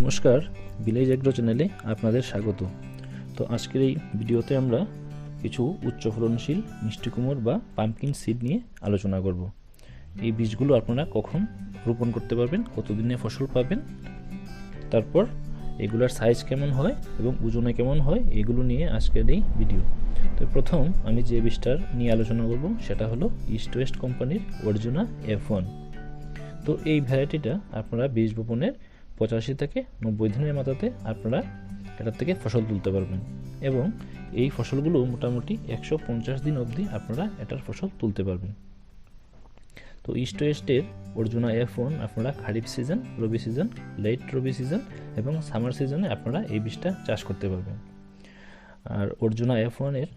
নমস্কার, village agro চ্যানেলে আপনাদের স্বাগত। তো আজকের এই ভিডিওতে আমরা কিছু উচ্চ ফলনশীল মিষ্টি কুমড় বা পাম্পকিন সিড নিয়ে আলোচনা করব। এই বীজগুলো আপনারা কখন রোপণ করতে পারবেন, কতদিনে ফসল পাবেন, তারপর এগুলার সাইজ কেমন হয় এবং ওজনে কেমন হয়, এগুলো নিয়ে আজকের এই ভিডিও। তো প্রথম আমি যে বীজটার নিয়ে আলোচনা করব সেটা হলো ইস্ট ওয়েস্ট কোম্পানির অর্জুনা F1। তো এই ভ্যারাইটিটা আপনারা বীজ বপনের 85 থেকে 90 দিনের মাথাতে আপনারা এটার থেকে ফসল তুলতে পারবেন এবং এই ফসলগুলো মোটামুটি 150 দিন অবধি আপনারা এটার ফসল তুলতে পারবেন। তো ইস্ট ওয়েস্টের অর্জুনা F1 আপনারা খারিফ সিজন, রবি সিজন, লেট রবি সিজন এবং সামার সিজনে আপনারা এই বীজটা চাষ করতে পারবেন। আর অর্জুনা F1 এর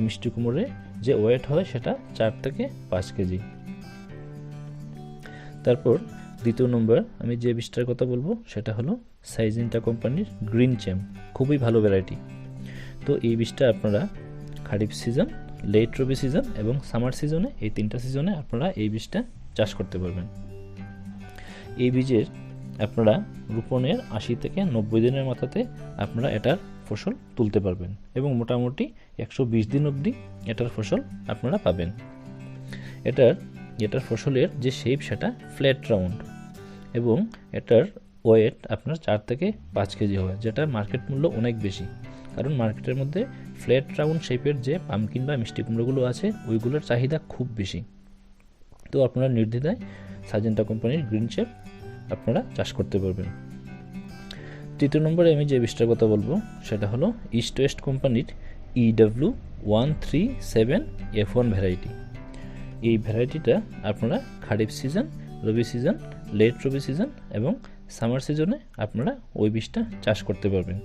মিষ্টি কুমড়ে যে ওয়েট হয় সেটা 4 থেকে 5 কেজি। তারপর দ্বিতীয় নম্বর আমি যে বীজটার কথা বলবো সেটা হলো সাইজিনটা কোম্পানির গ্রিন চ্যাম্প, খুবই ভালো ভ্যারাইটি। তো এই বীজটা আপনারা খারিফ সিজন, লেট রবি সিজন এবং সামার সিজনে, এই তিনটা সিজনে আপনারা এই বীজটা চাষ করতে পারবেন। এই বীজের আপনারা রোপণের 80 থেকে 90 দিনের মাথাতে আপনারা এটার ফসল তুলতে পারবেন এবং মোটামুটি 120 দিন অবধি এটার ফসল আপনারা পাবেন। এটার ফসলের যে শেপ সেটা ফ্ল্যাট রাউন্ড এবং এটার ওয়েট আপনার 4 থেকে 5 কেজি হয়, যেটা মার্কেট মূল্য অনেক বেশি, কারণ মার্কেটের মধ্যে ফ্ল্যাট রাউন্ড শেপের যে পাম্পকিন বা মিষ্টি কুমড়োগুলো আছে ওইগুলোর চাহিদা খুব বেশি। তো আপনারা নির্দ্বিধায় সাজেন্টা কোম্পানির গ্রিন শেপ আপনারা চাষ করতে পারবেন। তৃতীয় নম্বরে আমি যে বীজটার কথা বলবো সেটা হলো ইস্ট ওয়েস্ট কোম্পানির EW137 F1 ভ্যারাইটি। এই ভ্যারাইটিটা আপনারা খারিফ সিজন, রবি সিজন, লেট রবি সিজন এবং সামার সিজনে আপনারা ওই বীজটা চাষ করতে পারবেন।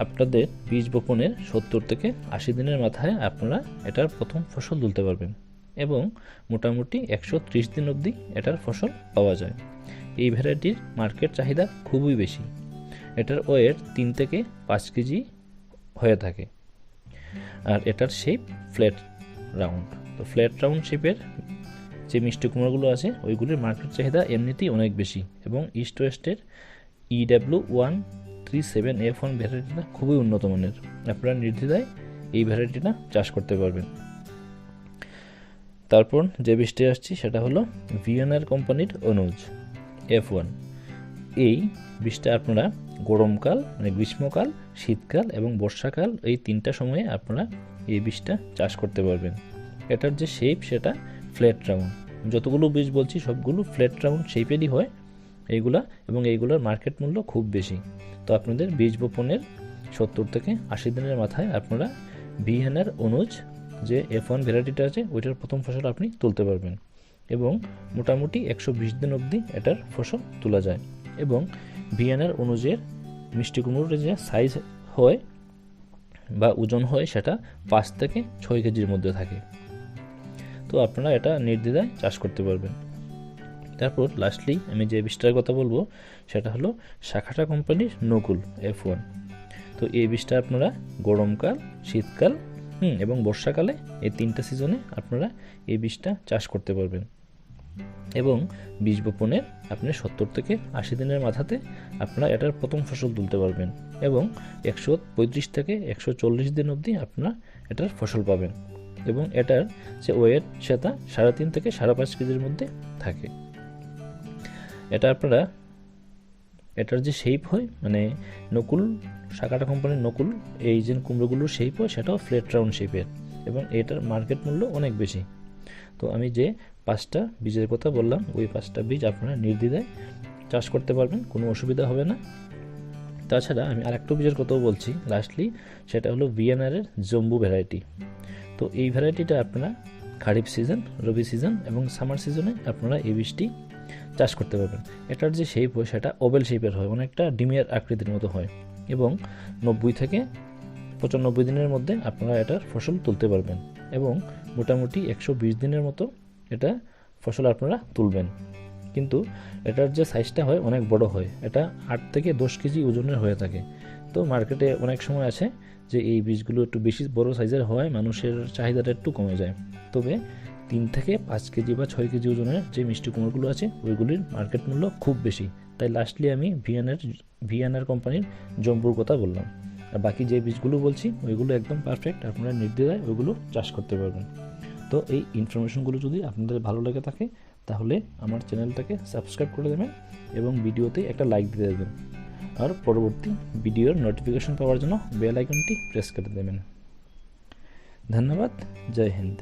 আপনাদের বীজ বপনের 70 থেকে 80 দিনের মাথায় আপনারা এটার প্রথম ফসল তুলতে পারবেন এবং মোটামুটি 130 দিন অবধি এটার ফসল পাওয়া যায়। এই ভ্যারাইটির মার্কেট চাহিদা খুবই বেশি। এটার ওয়েট 3 থেকে 5 কেজি হয়ে থাকে আর এটার শেপ ফ্ল্যাট রাউন্ড। তো ফ্ল্যাট রাউন্ড শেপের যে মিষ্টি কুমড়োগুলো আছে ওইগুলির মার্কেট চাহিদা এমনিতেই অনেক বেশি এবং ইস্ট ওয়েস্টের EW137 F1 ভ্যারাইটিটা খুবই উন্নত মানের। আপনারা নির্দ্বিধায় এই ভ্যারাইটিটা চাষ করতে পারবেন। তারপর যে বীজটি আসছি সেটা হলো ভিএনআর কোম্পানির অনুজ F1। এই বীজটা আপনারা গরমকাল মানে গ্রীষ্মকাল, শীতকাল এবং বর্ষাকাল, এই তিনটা সময়ে আপনারা এই বীজটা চাষ করতে পারবেন। এটার যে শেপ সেটা ফ্ল্যাট রাউন্ড। যতগুলো বীজ বলছি সবগুলো ফ্ল্যাট রাউন্ড শেপেরই হয় এইগুলা এবং এইগুলোর মার্কেট মূল্য খুব বেশি। তো আপনাদের বীজ বপনের 70 থেকে 80 দিনের মাথায় আপনারা ভিএনআর অনুজ যে F1 ভ্যারাইটিটা আছে ওইটার প্রথম ফসল আপনি তুলতে পারবেন এবং মোটামুটি 120 দিন অবধি এটার ফসল তোলা যায় এবং ভিএনআর অনুজের মিষ্টি কুমড়োর যে সাইজ হয় বা ওজন হয় সেটা 5 থেকে 6 কেজির মধ্যে থাকে। তো আপনারা এটা নির্দ্বিধায় চাষ করতে পারবেন। তারপর লাস্টলি আমি যে বীজটার কথা বলবো সেটা হলো শাখাটা কোম্পানির নকুল F1। তো এই বীজটা আপনারা গরমকাল, শীতকাল এবং বর্ষাকালে, এই তিনটা সিজনে আপনারা এই বীজটা চাষ করতে পারবেন এবং বীজ বপনের আপনি 70 থেকে 80 দিনের মাথাতে আপনারা এটার প্রথম ফসল তুলতে পারবেন এবং 135 থেকে 140 দিন অবধি আপনারা এটার ফসল পাবেন এবং এটার যে ওয়েট সেটা 3.5 থেকে 5.5 কেজির মধ্যে থাকে। এটা আপনারা এটার যে শেপ হয় মানে নকুল, শাখাটা কোম্পানির নকুল, এই যে কুমড়োগুলোর শেপ হয় সেটাও ফ্ল্যাট রাউন্ড শেপের এবং এটার মার্কেট মূল্য অনেক বেশি। তো আমি যে 5টা বীজের কথা বললাম ওই 5টা বীজ আপনারা নির্দ্বিধায় চাষ করতে পারবেন, কোনো অসুবিধা হবে না। তাছাড়া আমি আরেকটা বীজের কথাও বলছি লাস্টলি, সেটা হলো ভিএনআর এর জম্বু ভ্যারাইটি। তো এই ভ্যারাইটিটা আপনারা খারিফ সিজন, রবি সিজন এবং সামার সিজনে আপনারা এই বীজটি চাষ করতে পারবেন। এটার যে শেপ হয় সেটা ওভেল শেপের হয়, অনেকটা ডিমের আকৃতির মতো হয় এবং 90 থেকে 95 দিনের মধ্যে আপনারা এটার ফসল তুলতে পারবেন এবং মোটামুটি 120 দিনের মতো এটা ফসল আপনারা তুলবেন। কিন্তু এটার যে সাইজটা হয় অনেক বড় হয়, এটা 8 থেকে 10 কেজি ওজনের হয়ে থাকে। তো মার্কেটে অনেক সময় আছে যে এই বীজগুলো একটু বেশি বড় সাইজের হওয়ায় মানুষের চাহিদাটা একটু কমে যায়। তবে 3 থেকে 5 কেজি বা 6 কেজি ওজনের যে মিষ্টি কুমড়োগুলো আছে ওইগুলির মার্কেট মূল্য খুব বেশি, তাই লাস্টলি আমি ভিএনআর কোম্পানির জম্বুর কথা বললাম। আর বাকি যে বীজগুলো বলছি ওইগুলো একদম পারফেক্ট, আপনারা নির্দ্বিধায় ওইগুলো চাষ করতে পারবেন। তো এই ইনফরমেশনগুলো যদি আপনাদের ভালো লেগে থাকে তাহলে আমার চ্যানেলটাকে সাবস্ক্রাইব করে দেবেন এবং ভিডিওতে একটা লাইক দিয়ে দেবেন, আর পরবর্তী ভিডিওর নোটিফিকেশন পাওয়ার জন্য বেল আইকনটি প্রেস করে দেবেন। ধন্যবাদ। জয় হিন্দ।